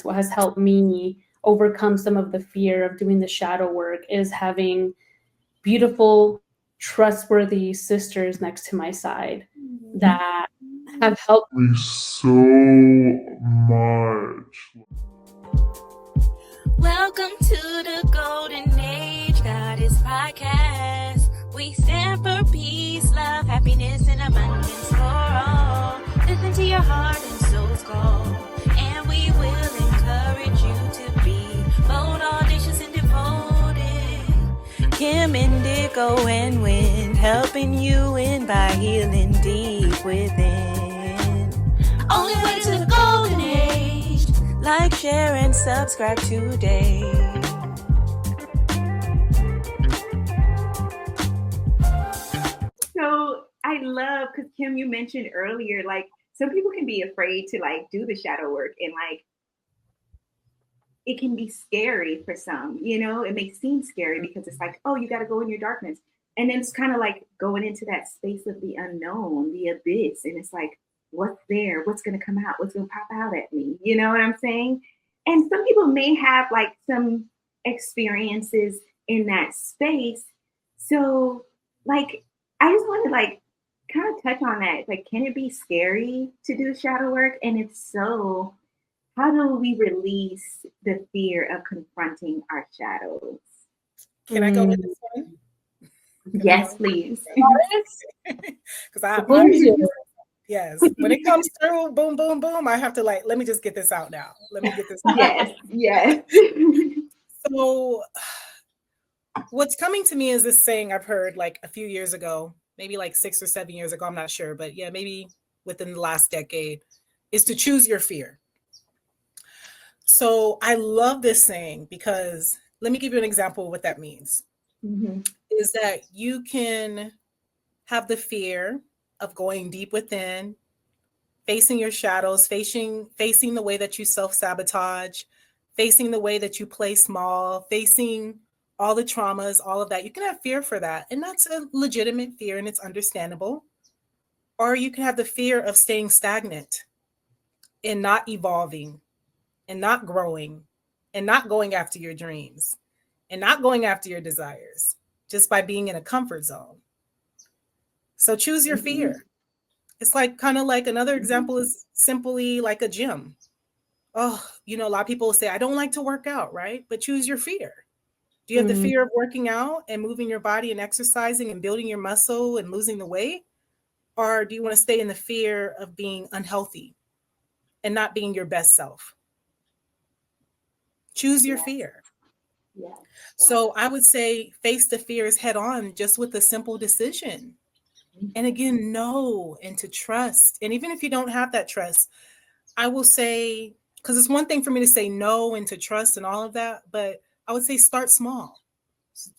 what has helped me overcome some of the fear of doing the shadow work is having beautiful, trustworthy sisters next to my side that have helped me so much. Welcome to the Golden Age Goddess Podcast. We stand for peace, love, happiness, and abundance for all. Listen to your heart and soul's call, and we will encourage you to be bold, audacious, and devoted. Kim, Indigo, and Wind, helping you win by healing deep within. Only way to the Golden Age. Like, share, and subscribe today. So I love, because Kim, you mentioned earlier, like some people can be afraid to like do the shadow work, and like it can be scary for some, you know, it may seem scary because it's like, oh, you got to go in your darkness. And then it's kind of like going into that space of the unknown, the abyss. And it's like, what's there? What's going to come out? What's going to pop out at me? You know what I'm saying? And some people may have like some experiences in that space. So like, I just want to like kind of touch on that. Like, can it be scary to do shadow work? And if so, how do we release the fear of confronting our shadows? Can I go with this one? Yes, please. Because yes, when it comes through, boom, boom, boom, I have to like, let me just get this out now. Let me get this out. Yes. So what's coming to me is this saying I've heard like a few years ago, maybe like 6 or 7 years ago, I'm not sure, but yeah, maybe within the last decade, is to choose your fear. So I love this saying because let me give you an example of what that means. Mm-hmm. Is that you can have the fear of going deep within, facing your shadows, facing the way that you self-sabotage, facing the way that you play small, facing all the traumas, all of that. You can have fear for that. And that's a legitimate fear and it's understandable. Or you can have the fear of staying stagnant and not evolving and not growing and not going after your dreams and not going after your desires just by being in a comfort zone. So choose your fear. It's like kind of like another example is simply like a gym. Oh, you know, a lot of people say, I don't like to work out, right? But choose your fear. Do you have the fear of working out and moving your body and exercising and building your muscle and losing the weight? Or do you want to stay in the fear of being unhealthy and not being your best self? Choose your fear. Yeah. So I would say face the fears head on just with a simple decision. And again, know and to trust. And even if you don't have that trust, I will say, because it's one thing for me to say no and to trust and all of that, but I would say start small.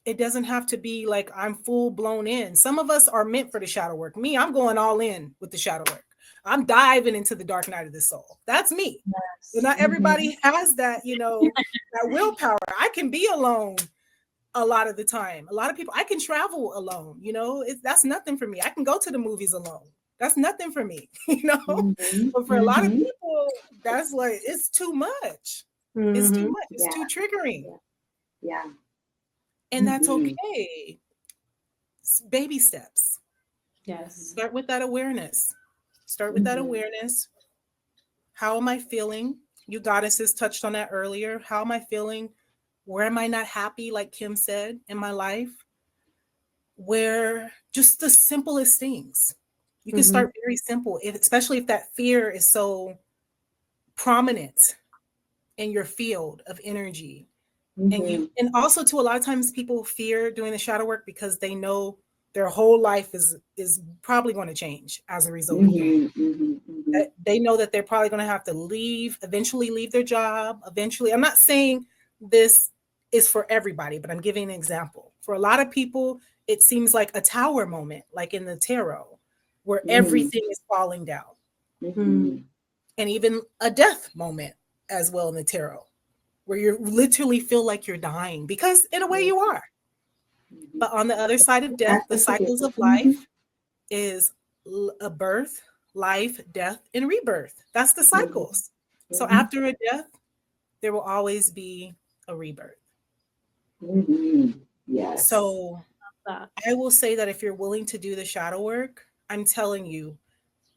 It doesn't have to be like I'm full blown in. Some of us are meant for the shadow work. Me, I'm going all in with the shadow work. I'm diving into the dark night of the soul. That's me. Yes. But not everybody has that, you know, that willpower. I can be alone a lot of the time. A lot of people, I can travel alone, you know, that's nothing for me. I can go to the movies alone. That's nothing for me, you know, but for a lot of people, that's like, it's too much. It's too much. It's too triggering. Yeah. And that's okay. It's baby steps. Yes. Start with that awareness. How am I feeling? You goddesses touched on that earlier. How am I feeling? Where am I not happy, like Kim said, in my life? Where just the simplest things. You can start very simple, especially if that fear is so prominent in your field of energy. And also too, a lot of times people fear doing the shadow work because they know their whole life is probably going to change as a result of doing it. They know that they're probably going to have to eventually leave their job. Eventually, I'm not saying this is for everybody, but I'm giving an example. For a lot of people, it seems like a tower moment, like in the tarot, where everything is falling down. And even a death moment as well in the tarot, where you literally feel like you're dying, because in a way you are. But on the other side of death, the cycles of life is a birth, life, death, and rebirth. That's the cycles. So after a death, there will always be a rebirth. Yes. So I will say that if you're willing to do the shadow work, I'm telling you,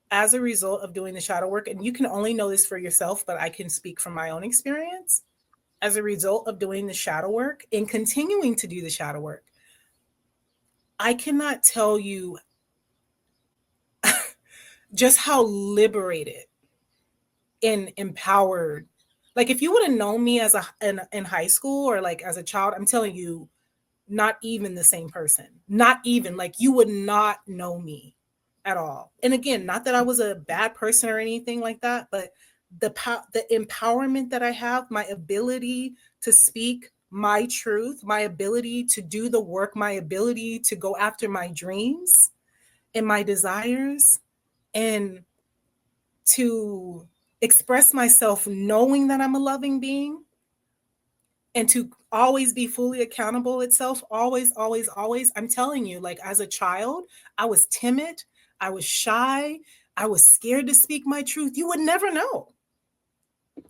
as a result of doing the shadow work, and you can only know this for yourself, but I can speak from my own experience. As a result of doing the shadow work and continuing to do the shadow work, I cannot tell you just how liberated and empowered. Like if you would have known me as in high school or like as a child, I'm telling you, not even the same person. Not even, like you would not know me at all. And again, not that I was a bad person or anything like that, but the empowerment that I have, my ability to speak my truth, my ability to do the work, my ability to go after my dreams and my desires, and to express myself knowing that I'm a loving being, and to always be fully accountable itself, always, always, always. I'm telling you, like as a child, I was timid, I was shy, I was scared to speak my truth. You would never know.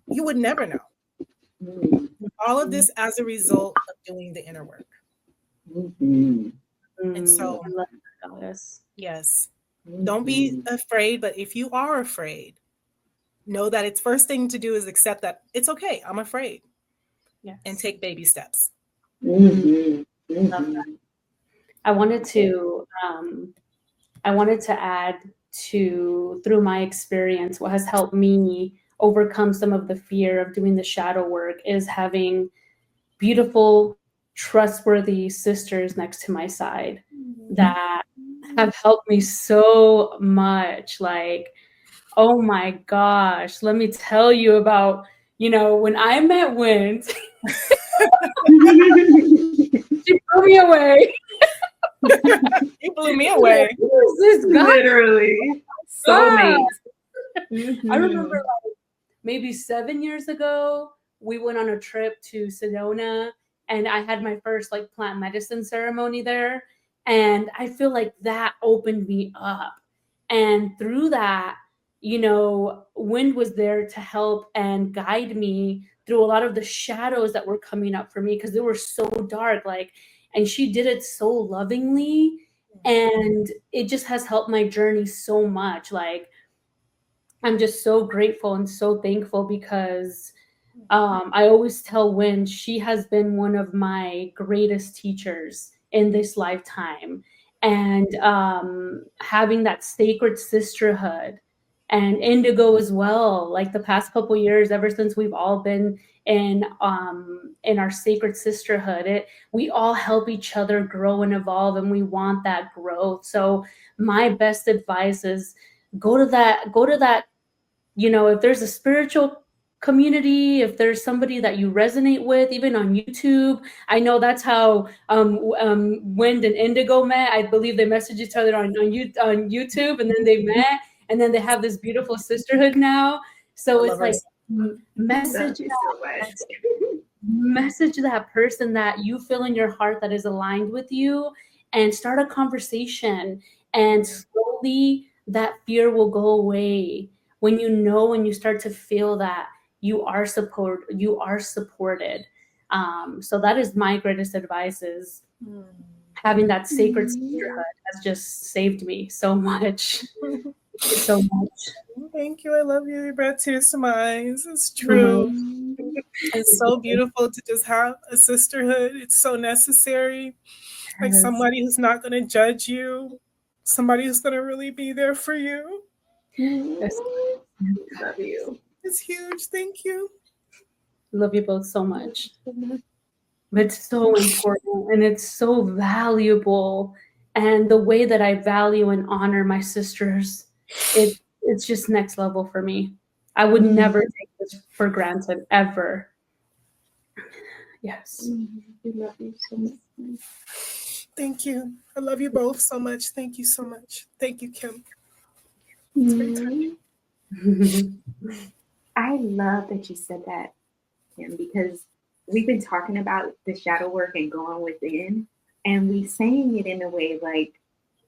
You would never know. All of this as a result of doing the inner work. And so, yes, don't be afraid, but if you are afraid, know that it's first thing to do is accept that it's okay, I'm afraid. Yes. And take baby steps. I wanted to add to, through my experience, what has helped me overcome some of the fear of doing the shadow work is having beautiful, trustworthy sisters next to my side that have helped me so much. Like, oh my gosh, let me tell you about, when I met Wind, she blew me away. You blew me away. Who's this guy? Literally. Soulmates. I remember like maybe 7 years ago, we went on a trip to Sedona and I had my first like plant medicine ceremony there. And I feel like that opened me up. And through that, Wind was there to help and guide me through a lot of the shadows that were coming up for me because they were so dark. And she did it so lovingly. And it just has helped my journey so much. Like, I'm just so grateful and so thankful because I always tell Wind she has been one of my greatest teachers in this lifetime. And having that sacred sisterhood and Indigo as well, like the past couple years, ever since we've all been in our sacred sisterhood, we all help each other grow and evolve, and we want that growth. So my best advice is go to that, if there's a spiritual community, if there's somebody that you resonate with, even on YouTube. I know that's how Wind and Indigo met. I believe they messaged each other on YouTube, and then they met, and then they have this beautiful sisterhood now. So it's like message that person that you feel in your heart that is aligned with you, and start a conversation, and slowly that fear will go away when you start to feel that you are supported. So that is my greatest advice, is having that sacred sisterhood has just saved me so much. So much. Thank you. I love you. You brought tears to my eyes. It's true. It's so beautiful to just have a sisterhood. It's so necessary. Like somebody who's not going to judge you, somebody who's going to really be there for you. Yes. Love you. It's huge. Thank you. Love you both so much. It's so important and it's so valuable. And the way that I value and honor my sisters, it's just next level for me. I would never take this for granted, ever. Yes. We love you so much. Thank you. I love you both so much. Thank you so much. Thank you, Kim. It's very touching. I love that you said that, Kim, because we've been talking about the shadow work and going within, and we saying it in a way, like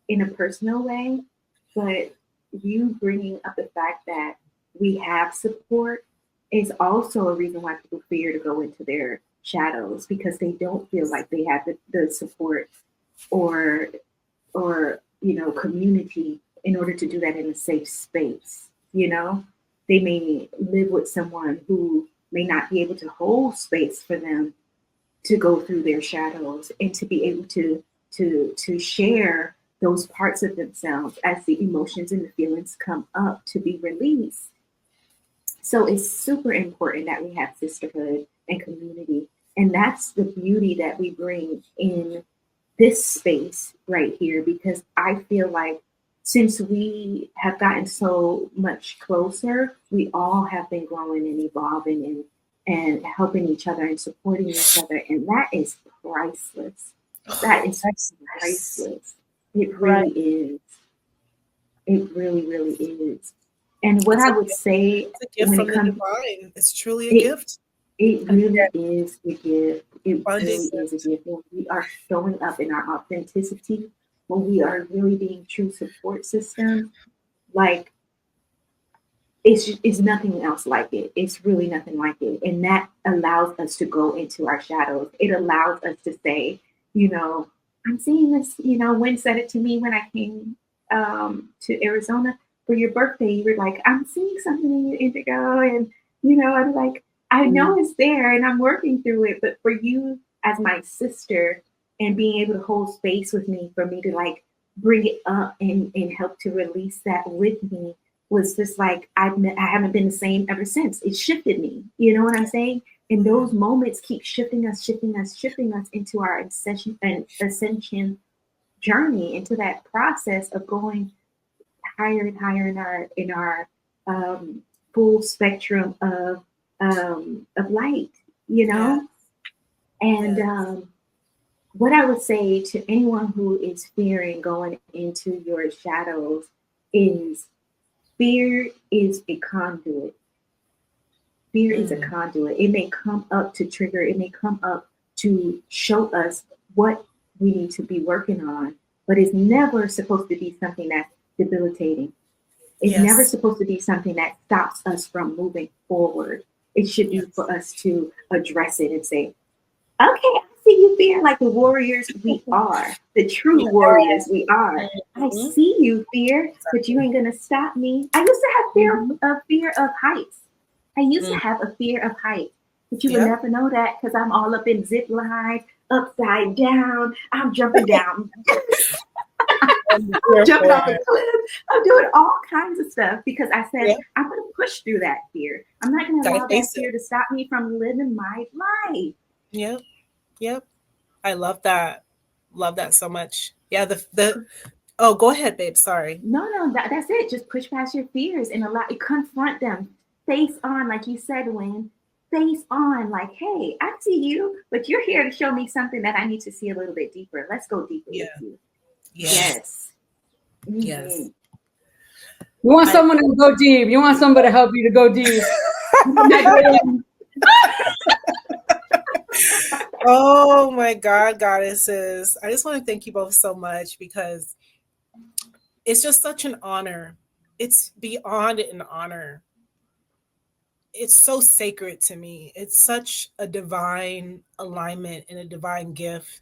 in a personal way, but you bringing up the fact that we have support is also a reason why people fear to go into their shadows, because they don't feel like they have the support or community in order to do that in a safe space. They may live with someone who may not be able to hold space for them to go through their shadows and to be able to share those parts of themselves as the emotions and the feelings come up to be released. So it's super important that we have sisterhood and community. And that's the beauty that we bring in this space right here, because I feel like since we have gotten so much closer, we all have been growing and evolving and helping each other and supporting each other. And that is priceless. That is priceless. It really is. It really, really is. And what I would say, it's a gift from the divine. It's truly a gift. It really is a gift. It really is a gift. When we are showing up in our authenticity, when we are really being true support system, like it's nothing else like it. It's really nothing like it. And that allows us to go into our shadows. It allows us to say, I'm seeing this, Wynn said it to me when I came to Arizona for your birthday. You were like, I'm seeing something in your Indigo. And, I'm like, I know it's there and I'm working through it. But for you as my sister and being able to hold space with me, for me to like bring it up and help to release that with me was just like, I haven't been the same ever since. It shifted me. You know what I'm saying? And those moments keep shifting us into our ascension journey, into that process of going higher and higher in our full spectrum of light, Yes. And what I would say to anyone who is fearing going into your shadows is fear is a conduit. Fear is a conduit. It may come up to trigger, it may come up to show us what we need to be working on, but it's never supposed to be something that's debilitating. It's never supposed to be something that stops us from moving forward. It should be for us to address it and say, okay, I see you, fear, like the warriors we are, the true warriors we are. I see you, fear, but you ain't gonna stop me. I used to have fear of heights. I used to have a fear of heights, but you would never know that because I'm all up in zip lines, upside down. I'm jumping down. I'm jumping off a cliff. I'm doing all kinds of stuff because I said, I'm going to push through that fear. I'm not going to allow that fear to stop me from living my life. Yep. I love that. Love that so much. Yeah, oh, go ahead, babe. Sorry. No, that's it. Just push past your fears and confront them face on, like you said, Wynn. Face on, like, hey, I see you, but you're here to show me something that I need to see a little bit deeper. Let's go deeper with you. Yes. Yes. You want someone to go deep. You want somebody to help you to go deep. Oh my God, goddesses. I just want to thank you both so much because it's just such an honor. It's beyond an honor. It's so sacred to me. It's such a divine alignment and a divine gift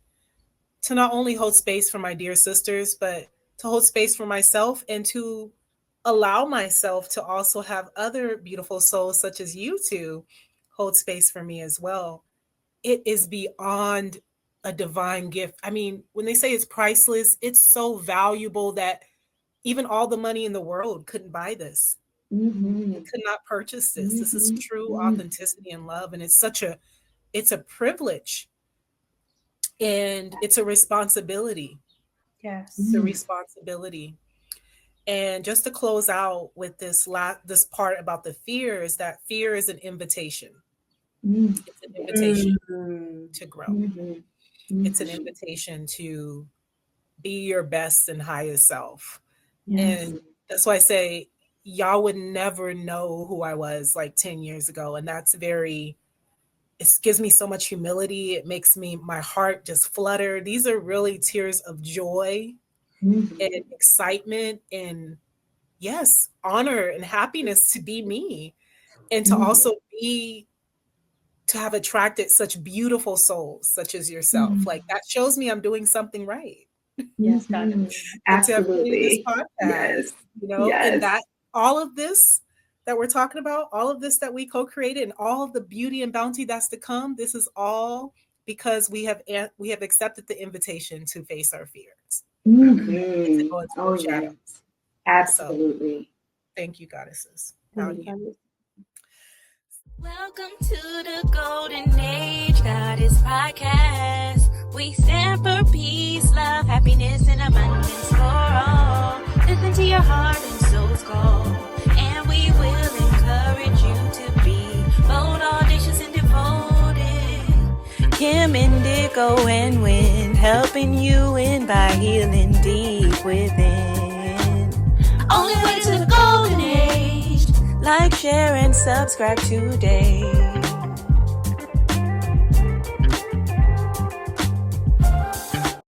to not only hold space for my dear sisters, but to hold space for myself and to allow myself to also have other beautiful souls such as you two hold space for me as well. It is beyond a divine gift. I mean, when they say it's priceless, it's so valuable that even all the money in the world couldn't buy this. It could not purchase this. This is true authenticity and love. And it's a privilege. And it's a responsibility. Yes. It's a responsibility. And just to close out with this part about the fear is that fear is an invitation. It's an invitation to grow. It's an invitation to be your best and highest self. Yes. And that's why I say y'all would never know who I was like 10 years ago. And it gives me so much humility. It makes my heart just flutter. These are really tears of joy and excitement and yes, honor and happiness to be me. and to also to have attracted such beautiful souls such as yourself. Like that shows me I'm doing something right. Yes, God. Absolutely. This podcast, Yes. you know, Yes. and that all of this that we're talking about, all of this that we co-created, and all of the beauty and bounty that's to come, this is all because we have accepted the invitation to face our fears. Mm-hmm. Oh, yes. Absolutely. So, thank you, goddesses. Welcome to the Golden Age Goddess Podcast. We stand for peace, love, happiness, and abundance for all. Listen to your heart and soul's call, and we will encourage you to be bold, audacious, and devoted. Kim, Indigo, and Wind, helping you win by healing deep within. Only way to the Golden Age. Like, share, and subscribe today.